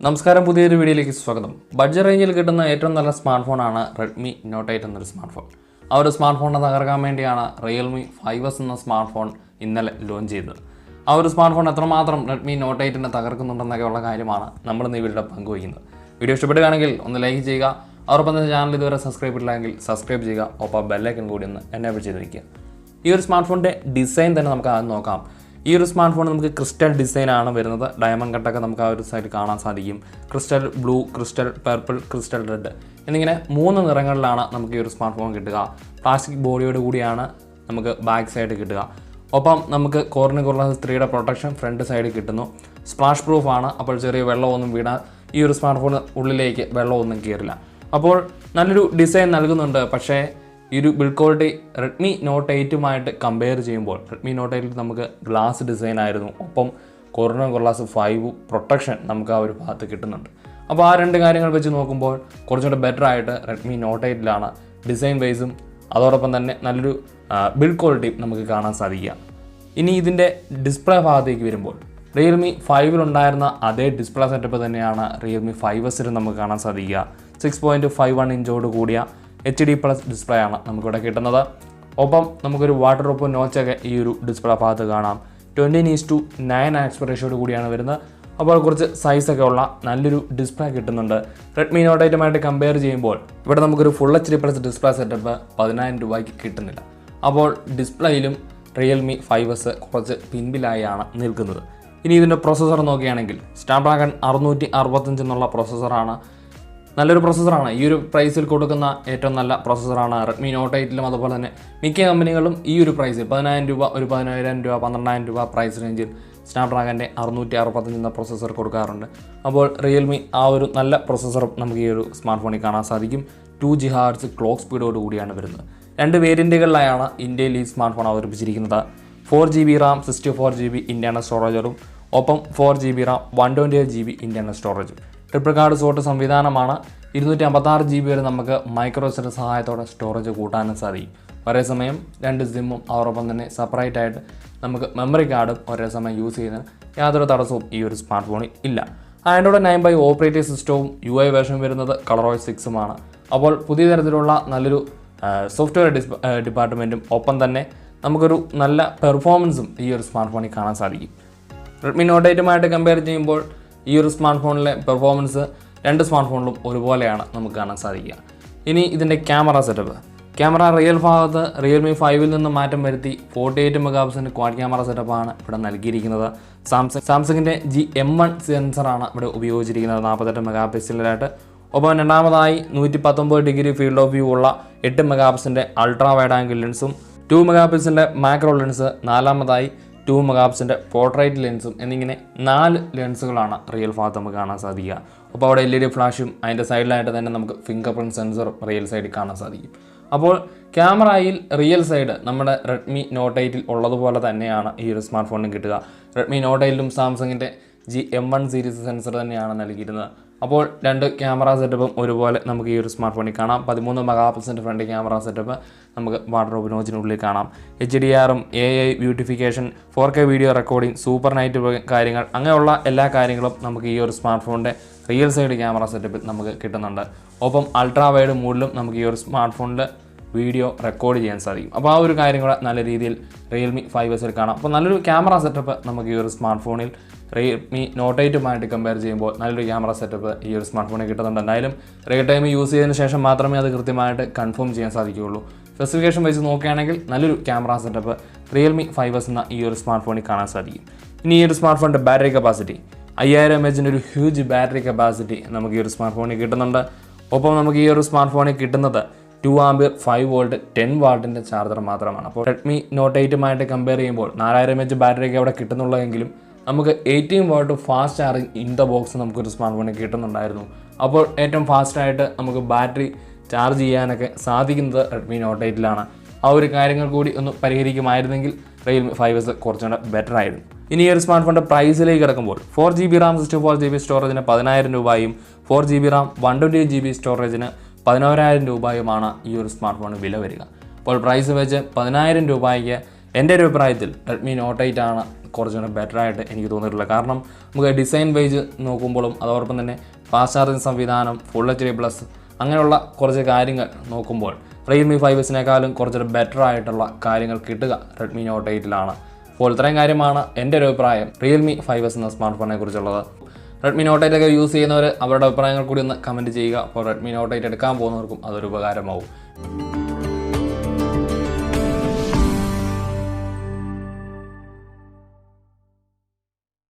നമസ്കാരം, പുതിയൊരു വീഡിയോയിലേക്ക് സ്വാഗതം. ബഡ്ജറ്റ് റേഞ്ചിൽ കിട്ടുന്ന ഏറ്റവും നല്ല സ്മാർട്ട് ഫോണാണ് റെഡ്മി നോട്ട് 8 എന്നൊരു സ്മാർട്ട് ഫോൺ. ആ ഒരു സ്മാർട്ട് ഫോണിനെ തകർക്കാൻ വേണ്ടിയാണ് റിയൽമി 5S എന്ന സ്മാർട്ട് ഫോൺ ഇന്നലെ ലോഞ്ച് ചെയ്തത്. ആ ഒരു സ്മാർട്ട് ഫോൺ എത്രമാത്രം റെഡ്മി നോട്ട് 8നെ തകർക്കുന്നുണ്ടെന്നൊക്കെയുള്ള കാര്യമാണ് നമ്മൾ ഇന്ന് ഇവിടെ പങ്കുവയ്ക്കുന്നത്. വീഡിയോ ഇഷ്ടപ്പെടുകയാണെങ്കിൽ ഒന്ന് ലൈക്ക് ചെയ്യുക. അതോടൊപ്പം തന്നെ ചാനൽ ഇതുവരെ സബ്സ്ക്രൈബ് ചെയ്തില്ലെങ്കിൽ സബ്സ്ക്രൈബ് ചെയ്യുക. ഒപ്പം ബെല്ലൈക്കൺ കൂടി ഒന്ന് എനേബിൾ ചെയ്ത് വയ്ക്കുക. ഈ ഒരു സ്മാർട്ട് ഫോണിൻ്റെ ഡിസൈൻ തന്നെ നമുക്ക് ആദ്യം നോക്കാം. ഈ ഒരു സ്മാർട്ട് ഫോൺ നമുക്ക് ക്രിസ്റ്റൽ ഡിസൈനാണ് വരുന്നത്. ഡയമണ്ട് കട്ടൊക്കെ നമുക്ക് ആ ഒരു സൈഡ് കാണാൻ സാധിക്കും. Crystal blue, crystal purple, crystal red എന്നിങ്ങനെ 3 നിറങ്ങളിലാണ് നമുക്ക് ഈ ഒരു സ്മാർട്ട് ഫോൺ കിട്ടുക. പ്ലാസ്റ്റിക് ബോഡിയോട് കൂടിയാണ് നമുക്ക് ബാക്ക് സൈഡ് കിട്ടുക. ഒപ്പം നമുക്ക് കോർണിക്കുള്ള 3D പ്രൊട്ടക്ഷൻ ഫ്രണ്ട് സൈഡിൽ കിട്ടുന്നു. സ്പ്ലാഷ് പ്രൂഫാണ്. അപ്പോൾ ചെറിയ വെള്ളമൊന്നും വീണാൽ ഈ ഒരു സ്മാർട്ട് ഫോൺ ഉള്ളിലേക്ക് വെള്ളമൊന്നും കയറില്ല. അപ്പോൾ നല്ലൊരു ഡിസൈൻ നൽകുന്നുണ്ട്. പക്ഷേ ഈ ഒരു build quality Redmi Note 8 compare ചെയ്യുമ്പോൾ റെഡ്മി നോട്ട് 8 നമുക്ക് ഗ്ലാസ് ഡിസൈൻ ആയിരുന്നു. ഒപ്പം കോർണർ ഗ്ലാസ് 5 പ്രൊട്ടക്ഷൻ നമുക്ക് ആ ഒരു ഭാഗത്ത് കിട്ടുന്നുണ്ട്. അപ്പോൾ ആ 2 കാര്യങ്ങൾ വെച്ച് നോക്കുമ്പോൾ കുറച്ചുകൂടെ ബെറ്റർ ആയിട്ട് റെഡ്മി നോട്ട് 8 ഡിസൈൻ വൈസും അതോടൊപ്പം തന്നെ നല്ലൊരു ബിൽഡ് ക്വാളിറ്റിയും നമുക്ക് കാണാൻ സാധിക്കുക. ഇനി ഇതിൻ്റെ ഡിസ്പ്ലേ ഭാഗത്തേക്ക് വരുമ്പോൾ റിയൽമി 5 അതേ ഡിസ്പ്ലേ സെറ്റപ്പ് തന്നെയാണ് റിയൽമി 5S നമുക്ക് കാണാൻ സാധിക്കുക. 6.51 ഇഞ്ചോട് കൂടിയ HD+ ഡിസ്പ്ലേ ആണ് നമുക്കിവിടെ കിട്ടുന്നത്. ഒപ്പം നമുക്കൊരു വാട്ടർ ഡ്രോപ്പ് നോച്ചൊക്കെ ഈ ഒരു ഡിസ്പ്ലേ ഭാഗത്ത് കാണാം. 20:9 ആസ്പെക്ട് റേഷ്യോട് കൂടിയാണ് വരുന്നത്. അപ്പോൾ കുറച്ച് സൈസൊക്കെ ഉള്ള നല്ലൊരു ഡിസ്പ്ലേ കിട്ടുന്നുണ്ട്. റെഡ്മി നോട്ട് 8 കമ്പയർ ചെയ്യുമ്പോൾ ഇവിടെ നമുക്കൊരു ഫുൾ HD+ ഡിസ്പ്ലേ സെറ്റപ്പ് 10,000 രൂപയ്ക്ക് കിട്ടുന്നില്ല. അപ്പോൾ ഡിസ്പ്ലേയിലും റിയൽമി 5S കുറച്ച് പിൻപിലായാണ് നിൽക്കുന്നത്. ഇനി ഇതിൻ്റെ പ്രൊസസ്സർ നോക്കുകയാണെങ്കിൽ സ്നാപ്ഡ്രാഗൺ 665 എന്നുള്ള പ്രൊസസ്സറാണ്. നല്ലൊരു പ്രൊസസ്സറാണ്. ഈ ഒരു പ്രൈസിൽ കൊടുക്കുന്ന ഏറ്റവും നല്ല പ്രൊസസ്സറാണ്. റെഡ്മി നോട്ട് 8 അതുപോലെ തന്നെ മിക്ക കമ്പനികളും ഈ ഒരു പ്രൈസിൽ 10,000 രൂപ, ഒരു 10,000 രൂപ, 12,000 രൂപ പ്രൈസ് റേഞ്ചിൽ സ്നാപ്ഡ്രാഗൻ്റെ 665 എന്ന പ്രൊസസ്സർ കൊടുക്കാറുണ്ട്. അപ്പോൾ റിയൽമി ആ ഒരു നല്ല പ്രൊസസ്സർ നമുക്ക് ഈ ഒരു സ്മാർട്ട് ഫോണിൽ കാണാൻ സാധിക്കും. 2 GHz ക്ലോക്ക് സ്പീഡോട് കൂടിയാണ് വരുന്നത്. 2 വേരിയൻറ്റുകളിലായാണ് ഇന്ത്യയിൽ ഈ സ്മാർട്ട് ഫോൺ അവതരിപ്പിച്ചിരിക്കുന്നത്. 4GB RAM, 64GB ഇൻറ്റേർണൽ സ്റ്റോറേജറും ഒപ്പം 4GB RAM, 128GB ഇൻറ്റേർണൽ സ്റ്റോറേജും. ട്രിപ്പിൾ കാർഡ് സോർട്ട് സംവിധാനമാണ്. 256GB വരെ നമുക്ക് മൈക്രോസിൻ്റെ സഹായത്തോടെ സ്റ്റോറേജ് കൂട്ടാനും സാധിക്കും. ഒരേ സമയം 2 സിമ്മും അതോടൊപ്പം തന്നെ സെപ്പറേറ്റ് ആയിട്ട് നമുക്ക് മെമ്മറി കാർഡും ഒരേ സമയം യൂസ് ചെയ്യുന്നതിന് യാതൊരു തടസ്സവും ഈ ഒരു സ്മാർട്ട് ഫോണിൽ ഇല്ല. ആൻഡ്രോയിഡ് 9 by ഓപ്പറേറ്റിംഗ് സിസ്റ്റവും UI വേർഷൻ വരുന്നത് ColorOS 6 അപ്പോൾ പുതിയ തരത്തിലുള്ള നല്ലൊരു സോഫ്റ്റ്വെയർ ഡിപ്പാർട്ട്മെൻറ്റും ഒപ്പം തന്നെ നമുക്കൊരു നല്ല പെർഫോമൻസും ഈ ഒരു സ്മാർട്ട് ഫോണിൽ കാണാൻ സാധിക്കും. റെഡ്മി നോട്ട് 8 കമ്പയർ ചെയ്യുമ്പോൾ ഈ ഒരു സ്മാർട്ട് ഫോണിലെ പെർഫോമൻസ് 2 സ്മാർട്ട് ഫോണിലും ഒരുപോലെയാണ് നമുക്ക് കാണാൻ സാധിക്കുക. ഇനി ഇതിൻ്റെ ക്യാമറ സെറ്റപ്പ്. ക്യാമറ റിയൽ ഭാഗത്ത് റിയൽമി 5 നിന്ന് മാറ്റം വരുത്തി 48 MP ക്വാഡ് ക്യാമറ സെറ്റപ്പാണ് ഇവിടെ നൽകിയിരിക്കുന്നത്. സാംസങ്ങിൻ്റെ GM1 സെൻസറാണ് ഇവിടെ ഉപയോഗിച്ചിരിക്കുന്നത് 48 MP. ഒപ്പം രണ്ടാമതായി 119 ഡിഗ്രി ഫീൽഡ് ഓഫ് വ്യൂ ഉള്ള 8 MP അൾട്രാ വൈഡ് ആംഗിൾ ലെൻസും 2 MP മാക്രോ ലെൻസ്, നാലാമതായി 2 MP പോർട്രേറ്റ് ലെൻസും എന്നിങ്ങനെ 4 ലെൻസുകളാണ് റിയൽ ഭാഗത്ത് നമുക്ക് കാണാൻ സാധിക്കുക. അപ്പോൾ അവിടെ LED ഫ്ലാഷും അതിൻ്റെ സൈഡിലായിട്ട് തന്നെ നമുക്ക് ഫിംഗർ പ്രിൻറ്റ് സെൻസറും റിയൽ സൈഡിൽ കാണാൻ സാധിക്കും. അപ്പോൾ ക്യാമറയിൽ റിയൽ സൈഡ് നമ്മുടെ റെഡ്മി നോട്ട് 8 ഉള്ളതുപോലെ തന്നെയാണ് ഈ ഒരു സ്മാർട്ട് ഫോണിനും കിട്ടുക. റെഡ്മി നോട്ട് 8 സാംസങ്ങിൻ്റെ GM1 സീരീസ് സെൻസർ തന്നെയാണ് നൽകിയിരുന്നത്. അപ്പോൾ 2 ക്യാമറ സെറ്റപ്പും ഒരുപോലെ നമുക്ക് ഈ ഒരു സ്മാർട്ട് ഫോണിൽ കാണാം. 13 MP ഫ്രണ്ട് ക്യാമറ സെറ്റപ്പ് നമുക്ക് വാട്ടർഡ്രോപ്പ് നോച്ചിനുള്ളിൽ കാണാം. HDR, AI beautification, 4K video recording, super night കാര്യങ്ങൾ, അങ്ങനെയുള്ള എല്ലാ കാര്യങ്ങളും നമുക്ക് ഈ ഒരു സ്മാർട്ട് ഫോണിൻ്റെ റിയൽ സൈഡ് ക്യാമറ സെറ്റപ്പിൽ നമുക്ക് കിട്ടുന്നുണ്ട്. ഒപ്പം അൾട്രാ വൈഡ് മോഡിലും നമുക്ക് ഈ ഒരു സ്മാർട്ട് ഫോണിൽ വീഡിയോ റെക്കോർഡ് ചെയ്യാൻ സാധിക്കും. അപ്പോൾ ആ ഒരു കാര്യം കൂടെ നല്ല രീതിയിൽ റിയൽമി 5S കാണാം. അപ്പോൾ നല്ലൊരു ക്യാമറ സെറ്റപ്പ് നമുക്ക് ഈ ഒരു സ്മാർട്ട് ഫോണിൽ റിയൽമി നോട്ട് 8 കമ്പയർ ചെയ്യുമ്പോൾ നല്ലൊരു ക്യാമറ സെറ്റപ്പ് ഈ ഒരു സ്മാർട്ട് ഫോണിൽ കിട്ടുന്നുണ്ട്. എന്തായാലും റിയൽ ടൈം യൂസ് ചെയ്തതിന് ശേഷം മാത്രമേ അത് കൃത്യമായിട്ട് കൺഫേം ചെയ്യാൻ സാധിക്കുകയുള്ളൂ. സ്പെസിഫിക്കേഷൻ വെച്ച് നോക്കുകയാണെങ്കിൽ നല്ലൊരു ക്യാമറ സെറ്റപ്പ് റിയൽമി 5S എന്ന ഈ ഒരു സ്മാർട്ട് ഫോണിൽ കാണാൻ സാധിക്കും. ഇനി ഈ ഒരു സ്മാർട്ട് ഫോണിൻ്റെ ബാറ്ററി കപ്പാസിറ്റി 5000 mAh ഒരു ഹ്യൂജ് ബാറ്ററി കപ്പാസിറ്റി നമുക്ക് ഈ ഒരു സ്മാർട്ട് ഫോണിൽ കിട്ടുന്നുണ്ട്. ഒപ്പം നമുക്ക് ഈ ഒരു സ്മാർട്ട് ഫോണിൽ കിട്ടുന്നത് 2 ആംപിയർ 5 വോൾട്ട് 10 വാട്ടിൻ്റെ ചാർജർ മാത്രമാണ്. അപ്പോൾ റെഡ്മി നോട്ട് 8 കമ്പയർ ചെയ്യുമ്പോൾ 4000 mAh ബാറ്ററിയൊക്കെ അവിടെ കിട്ടുന്നുള്ളതെങ്കിലും നമുക്ക് 18 what fast charging in the box നമുക്കൊരു സ്മാർട്ട് ഫോണിൽ കിട്ടുന്നുണ്ടായിരുന്നു. അപ്പോൾ ഏറ്റവും ഫാസ്റ്റായിട്ട് നമുക്ക് ബാറ്ററി ചാർജ് ചെയ്യാനൊക്കെ സാധിക്കുന്നത് റെഡ്മി നോട്ട് 8 ആ ഒരു കാര്യങ്ങൾ കൂടി ഒന്ന് പരിഹരിക്കുമായിരുന്നെങ്കിൽ റിയൽമി 5S കുറച്ചുകൂടെ ബെറ്റർ ആയിരുന്നു. ഇനി ഈ ഒരു സ്മാർട്ട് ഫോണിൻ്റെ പ്രൈസിലേക്ക് കിടക്കുമ്പോൾ 4GB RAM 64GB സ്റ്റോറേജിന് 10,000 രൂപയും 4GB RAM 128GB സ്റ്റോറേജിന് 11,000 രൂപയുമാണ് ഈ ഒരു സ്മാർട്ട് ഫോണിന് വില വരിക. അപ്പോൾ പ്രൈസ് വെച്ച് 10,000 രൂപയ്ക്ക് എൻ്റെ ഒരു അഭിപ്രായത്തിൽ റെഡ്മി നോട്ട് 8 ആണ് കുറച്ചുകൂടെ ബെറ്റർ ആയിട്ട് എനിക്ക് തോന്നിയിട്ടുള്ളത്. കാരണം നമുക്ക് ഡിസൈൻ വൈസ് നോക്കുമ്പോഴും അതോടൊപ്പം തന്നെ ഫാസ്റ്റ് ചാർജിങ് സംവിധാനം, ഫുൾ HD+, അങ്ങനെയുള്ള കുറച്ച് കാര്യങ്ങൾ നോക്കുമ്പോൾ റിയൽമി 5Sനേക്കാളും കുറച്ചുകൂടെ ബെറ്റർ ആയിട്ടുള്ള കാര്യങ്ങൾ കിട്ടുക റെഡ്മി നോട്ട് 8ലാണ്. അപ്പോൾ ഇത്രയും കാര്യമാണ് എൻ്റെ ഒരു അഭിപ്രായം റിയൽമി 5S എന്ന സ്മാർട്ട് ഫോണിനെ കുറിച്ചുള്ളത്. റെഡ്മി നോട്ട് 8 ഒക്കെ യൂസ് ചെയ്യുന്നവർ അവരുടെ അഭിപ്രായങ്ങൾ കൂടി ഒന്ന് കമൻറ്റ് ചെയ്യുക. അപ്പോൾ റെഡ്മി നോട്ട് 8 എടുക്കാൻ പോകുന്നവർക്കും അതൊരു ഉപകാരമാവും.